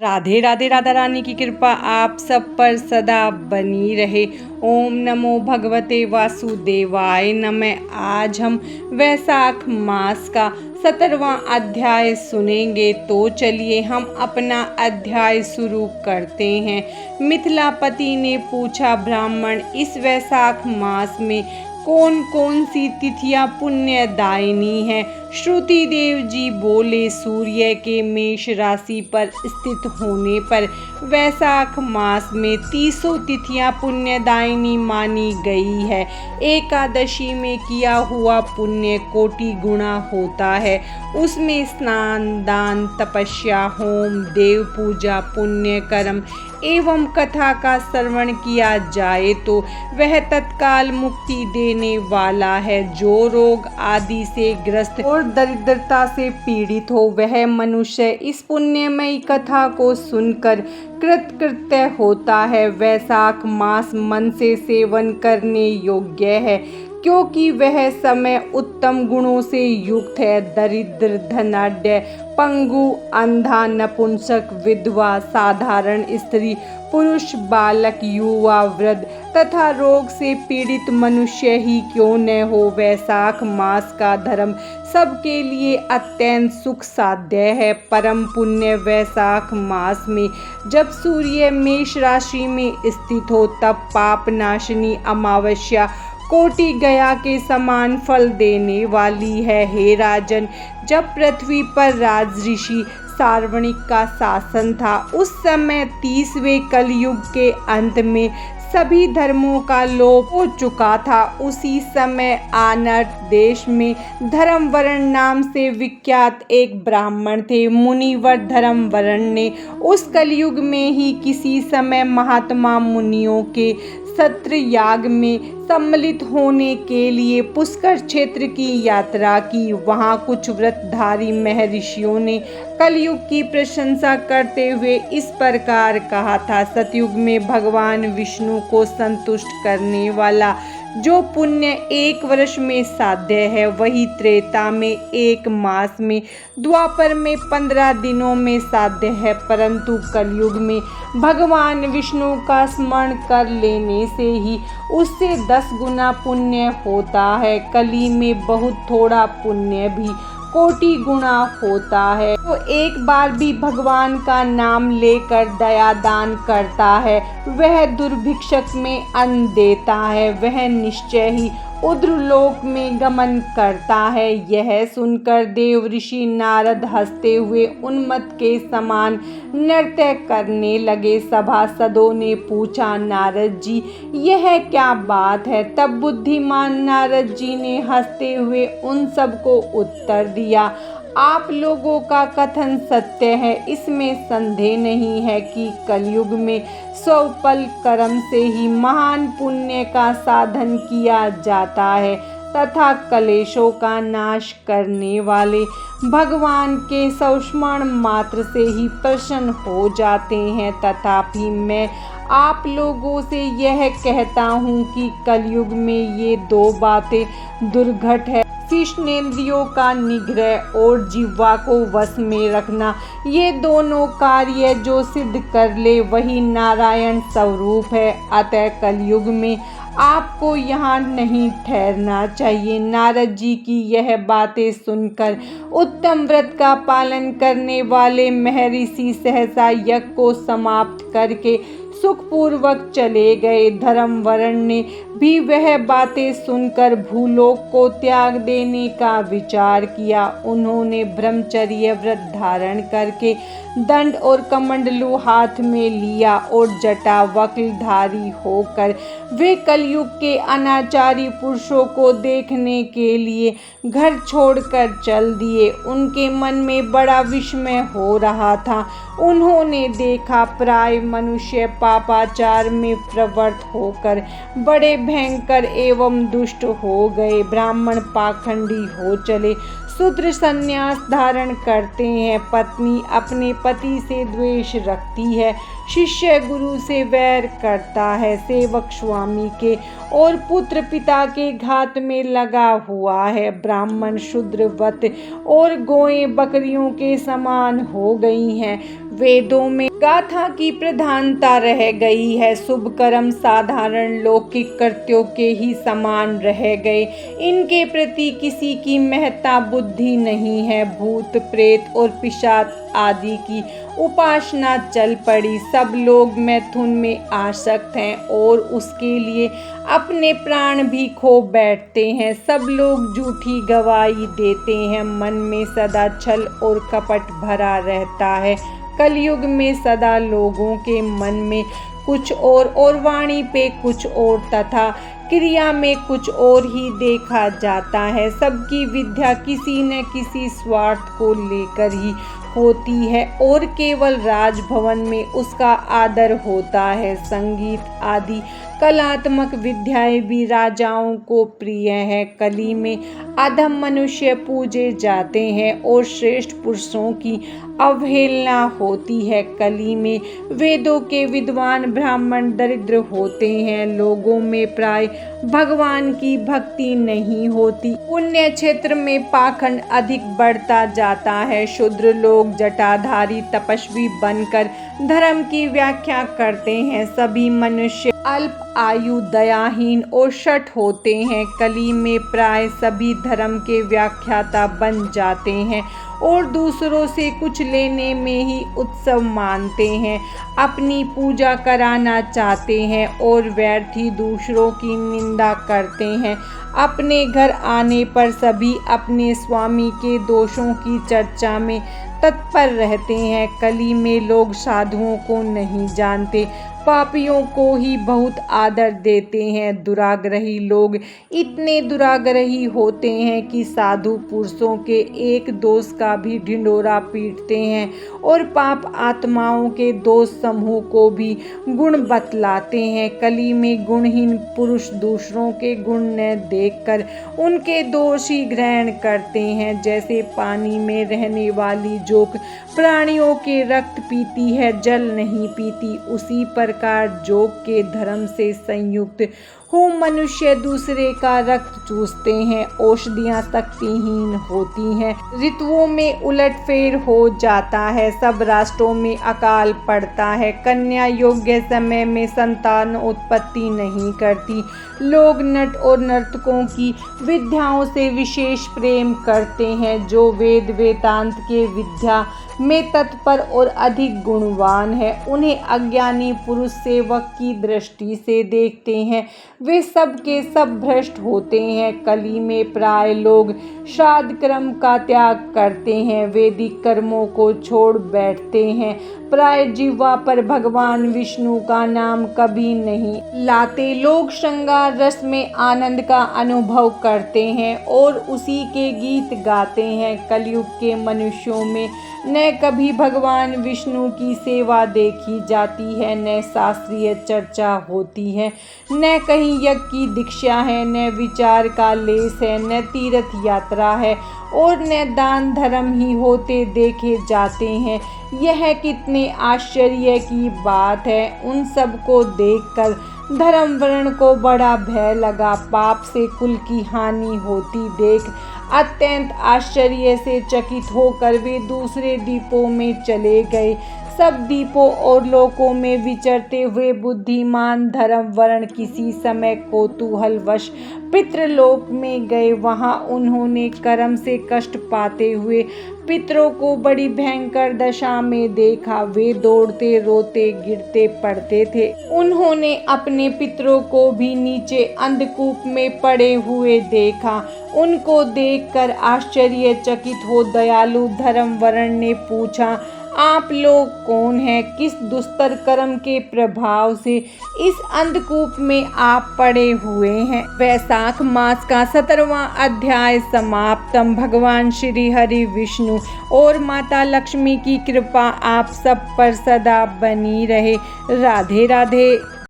राधे राधे। राधा रानी की कृपा आप सब पर सदा बनी रहे। ओम नमो भगवते वासुदेवाय नमः। आज हम वैशाख मास का 17वां अध्याय सुनेंगे, तो चलिए हम अपना अध्याय शुरू करते हैं। मिथिलापति ने पूछा, ब्राह्मण, इस वैशाख मास में कौन कौन सी तिथियां पुण्यदायिनी हैं? श्रुति देव जी बोले, सूर्य के मेष राशि पर स्थित होने पर वैशाख मास में 30 तिथियां पुण्यदायिनी मानी गई है। एकादशी में किया हुआ पुण्य कोटि गुणा होता है। उसमें स्नान, दान, तपस्या, होम, देव पूजा, पुण्य कर्म एवं कथा का श्रवण किया जाए तो वह तत्काल मुक्ति देने वाला है। जो रोग आदि से ग्रस्त और दरिद्रता से पीड़ित हो, वह मनुष्य इस पुण्यमयी कथा को सुनकर कृतकृत्य होता है। वैशाख मास मन से सेवन करने योग्य है, क्योंकि वह समय उत्तम गुणों से युक्त है। दरिद्र, धनाढ्य, पंगु, अंधा, नपुंसक, विधवा, साधारण स्त्री, पुरुष, बालक, युवा, वृद्ध तथा रोग से पीड़ित मनुष्य ही क्यों न हो, वैशाख मास का धर्म सबके लिए अत्यंत सुख साध्य है। परम पुण्य वैशाख मास में जब सूर्य मेष राशि में स्थित हो, तब पाप नाशनी अमावस्या कोटि गया के समान फल देने वाली है। हे राजन, जब पृथ्वी पर राजऋषि सार्वणिक का शासन था, उस समय 30वें कलयुग के अंत में सभी धर्मों का लोप हो चुका था। उसी समय आनर्त देश में धर्मवरण नाम से विख्यात एक ब्राह्मण थे। मुनिवर धर्मवरण ने उस कलयुग में ही किसी समय महात्मा मुनियों के सत्र याग में सम्मिलित होने के लिए पुष्कर क्षेत्र की यात्रा की। वहाँ कुछ व्रतधारी महर्षियों ने कलयुग की प्रशंसा करते हुए इस प्रकार कहा था, सतयुग में भगवान विष्णु को संतुष्ट करने वाला जो पुण्य 1 वर्ष में साध्य है, वही त्रेता में 1 मास में, द्वापर में 15 दिनों में साध्य है। परंतु कलयुग में भगवान विष्णु का स्मरण कर लेने से ही उससे 10 गुना पुण्य होता है। कली में बहुत थोड़ा पुण्य भी कोटि गुना होता है। तो एक बार भी भगवान का नाम लेकर दया दान करता है, वह दुर्भिक्षक में अन्न देता है, वह निश्चय ही उद्रलोक में गमन करता है। यह सुनकर देव ऋषि नारद हंसते हुए उन्मत्त के समान नृत्य करने लगे। सभासदों ने पूछा, नारद जी, यह क्या बात है? तब बुद्धिमान नारद जी ने हंसते हुए उन सबको उत्तर दिया, आप लोगों का कथन सत्य है। इसमें संदेह नहीं है कि कलयुग में स्वल्प कर्म से ही महान पुण्य का साधन किया जाता है तथा कलेशों का नाश करने वाले भगवान के संस्मरण मात्र से ही प्रसन्न हो जाते हैं। तथापि मैं आप लोगों से यह कहता हूँ कि कलयुग में ये 2 बातें दुर्घट है। शिष्णेंद्रियों का निग्रह और जिह्वा को वश में रखना, ये दोनों कार्य जो सिद्ध कर ले वही नारायण स्वरूप है। अतः कलयुग में आपको यहाँ नहीं ठहरना चाहिए। नारद जी की यह बातें सुनकर उत्तम व्रत का पालन करने वाले महर्षि सहसा यज्ञ को समाप्त करके सुखपूर्वक चले गए। धर्मवरण ने भी वह बातें सुनकर भूलोक को त्याग देने का विचार किया। उन्होंने ब्रह्मचर्य व्रत धारण करके दंड और कमंडलू हाथ में लिया और जटा वक्लधारी होकर वे कलयुग के अनाचारी पुरुषों को देखने के लिए घर छोड़कर चल दिए। उनके मन में बड़ा विस्मय हो रहा था। उन्होंने देखा प्राय मनुष्य पापाचार में प्रवृत्त होकर बड़े भयंकर एवं दुष्ट हो गए। ब्राह्मण पाखंडी हो चले, शूद्र संन्यास धारण करते हैं, पत्नी अपने पति से द्वेष रखती है, शिष्य गुरु से वैर करता है, सेवक स्वामी के और पुत्र पिता के घात में लगा हुआ है। ब्राह्मण शूद्रवत और गौएं बकरियों के समान हो गई हैं। वेदों में गाथा की प्रधानता रह गई है। शुभ कर्म साधारण लौकिक कृत्यों के ही समान रह गए। इनके प्रति किसी की महत्ता बुद्धि नहीं है। भूत प्रेत और पिशाच आदि की उपासना चल पड़ी। सब लोग मैथुन में आसक्त हैं और उसके लिए अपने प्राण भी खो बैठते हैं। सब लोग झूठी गवाही देते हैं। मन में सदा छल और कपट भरा रहता है। कलयुग में सदा लोगों के मन में कुछ और वाणी पे कुछ और तथा क्रिया में कुछ और ही देखा जाता है। सबकी विद्या किसी न किसी स्वार्थ को लेकर ही होती है और केवल राजभवन में उसका आदर होता है। संगीत आदि कलात्मक विद्याएं भी राजाओं को प्रिय है। कली में अधम मनुष्य पूजे जाते हैं और श्रेष्ठ पुरुषों की अवहेलना होती है। कली में वेदों के विद्वान ब्राह्मण दरिद्र होते हैं। लोगों में प्राय भगवान की भक्ति नहीं होती। पुण्य क्षेत्र में पाखंड अधिक बढ़ता जाता है। शूद्र लोग जटाधारी तपस्वी बनकर धर्म की व्याख्या करते हैं। सभी मनुष्य अल्प आयु दयाहीन और शठ होते हैं। कली में प्राय सभी धर्म के व्याख्याता बन जाते हैं और दूसरों से कुछ लेने में ही उत्सव मानते हैं। अपनी पूजा कराना चाहते हैं और व्यर्थ ही दूसरों की निंदा करते हैं। अपने घर आने पर सभी अपने स्वामी के दोषों की चर्चा में तत्पर रहते हैं। कली में लोग साधुओं को नहीं जानते, पापियों को ही बहुत आदर देते हैं। दुराग्रही लोग इतने दुराग्रही होते हैं कि साधु पुरुषों के एक दोष का भी ढिंढोरा पीटते हैं और पाप आत्माओं के दोष समूह को भी गुण बतलाते हैं। कली में गुणहीन पुरुष दूसरों के गुण न देखकर उनके दोष ही ग्रहण करते हैं। जैसे पानी में रहने वाली जोक प्राणियों के रक्त पीती है, जल नहीं पीती, उसी प्रकार जोग के धर्म से संयुक्त हो मनुष्य दूसरे का रक्त चूसते हैं। औषधियाँ शक्तिहीन होती हैं। ऋतुओं में उलटफेर हो जाता है। सब राष्ट्रों में अकाल पड़ता है। कन्या योग्य समय में संतान उत्पत्ति नहीं करती। लोग नट और नर्तकों की विद्याओं से विशेष प्रेम करते हैं। जो वेद वेदांत के विद्या में तत्पर और अधिक गुणवान है, उन्हें अज्ञानी पुरुष सेवक की दृष्टि से देखते हैं। वे सब के सब भ्रष्ट होते हैं। कली में प्राय लोग श्राद्ध कर्म का त्याग करते हैं, वैदिक कर्मों को छोड़ बैठते हैं। प्राय जिह्वा पर भगवान विष्णु का नाम कभी नहीं लाते। लोग श्रृंगार रस में आनंद का अनुभव करते हैं और उसी के गीत गाते हैं। कलयुग के मनुष्यों में न कभी भगवान विष्णु की सेवा देखी जाती है, न शास्त्रीय चर्चा होती है, न कहीं यज्ञ की दीक्षा है, न विचार का लेस है, न तीर्थ यात्रा है और न दान धर्म ही होते देखे जाते हैं। यह कितने आश्चर्य की बात है। उन सब को देखकर धर्म वर्ण को बड़ा भय लगा। पाप से कुल की हानि होती देख अत्यंत आश्चर्य से चकित होकर वे दूसरे द्वीपों में चले गए। सब द्वीपों और लोकों में विचरते हुए बुद्धिमान धर्म वर्ण किसी समय कौतूहलवश पितृलोक में गए। वहां उन्होंने कर्म से कष्ट पाते हुए पितरों को बड़ी भयंकर दशा में देखा। वे दौड़ते रोते गिरते पड़ते थे। उन्होंने अपने पितरों को भी नीचे अंधकूप में पड़े हुए देखा। उनको देखकर आश्चर्यचकित हो दयालु धर्म वर्ण ने पूछा, आप लोग कौन हैं? किस दुस्तर कर्म के प्रभाव से इस अंधकूप में आप पड़े हुए हैं? वैशाख मास का 17वां अध्याय समाप्तम। भगवान श्री हरि विष्णु और माता लक्ष्मी की कृपा आप सब पर सदा बनी रहे। राधे राधे।